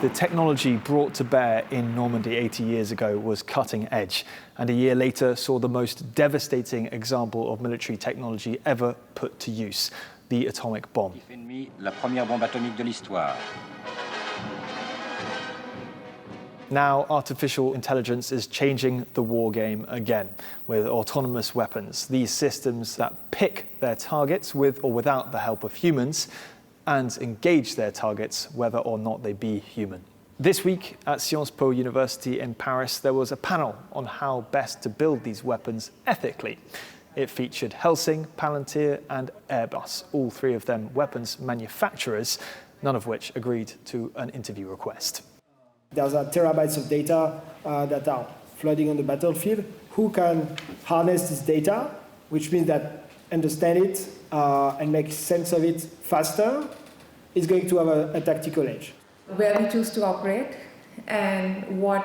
The technology brought to bear in Normandy 80 years ago was cutting edge, and a year later saw the most devastating example of military technology ever put to use, the atomic bomb. La première bombe atomique de l'histoire. Now, artificial intelligence is changing the war game again with autonomous weapons, these systems that pick their targets with or without the help of humans and engage their targets whether or not they be human. This week at Sciences Po University in Paris, there was a panel on how best to build these weapons ethically. It featured Helsing, Palantir and Airbus, all three of them weapons manufacturers, none of which agreed to an interview request. There's terabytes of data that are flooding on the battlefield. Who can harness this data, which means that understand it and make sense of it faster, is going to have a tactical edge. Where we choose to operate and what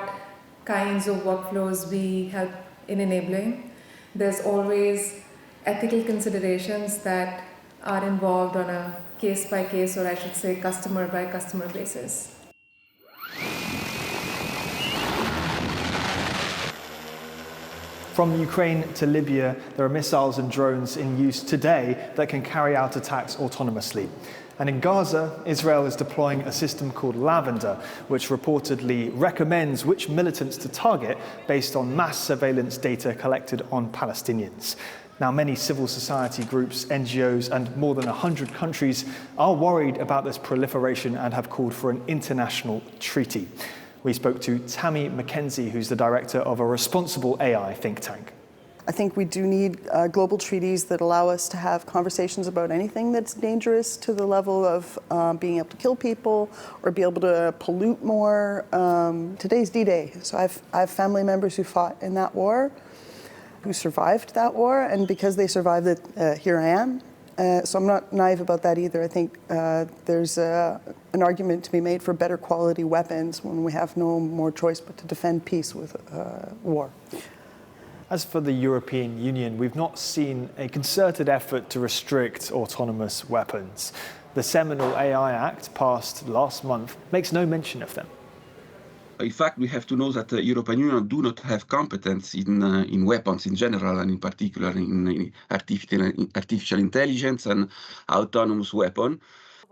kinds of workflows we help in enabling. There's always ethical considerations that are involved on a case-by-case, or I should say customer-by-customer basis. From Ukraine to Libya, there are missiles and drones in use today that can carry out attacks autonomously. And in Gaza, Israel is deploying a system called Lavender, which reportedly recommends which militants to target based on mass surveillance data collected on Palestinians. Now, many civil society groups, NGOs, and more than 100 countries are worried about this proliferation and have called for an international treaty. We spoke to Tammy McKenzie, who's the director of a responsible AI think tank. I think we do need global treaties that allow us to have conversations about anything that's dangerous to the level of being able to kill people or be able to pollute more. Today's D-Day, so I have family members who fought in that war, who survived that war, and because they survived it, here I am. So I'm not naive about that either. I think there's an argument to be made for better quality weapons when we have no more choice but to defend peace with war. As for the European Union, we've not seen a concerted effort to restrict autonomous weapons. The seminal AI Act, passed last month, makes no mention of them. In fact, we have to know that the European Union do not have competence in weapons in general, and in particular in artificial intelligence and autonomous weapons.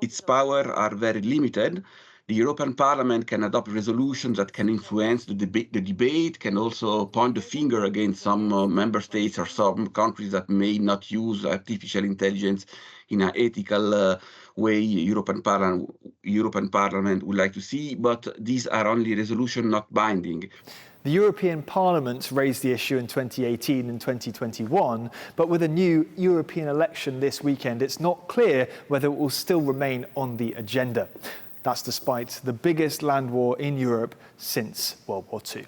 Its powers are very limited. The European Parliament can adopt resolutions that can influence the debate, can also point the finger against some member states or some countries that may not use artificial intelligence in an ethical way European Parliament would like to see, but these are only resolutions, not binding. The European Parliament raised the issue in 2018 and 2021, but with a new European election this weekend, it's not clear whether it will still remain on the agenda. That's despite the biggest land war in Europe since World War II.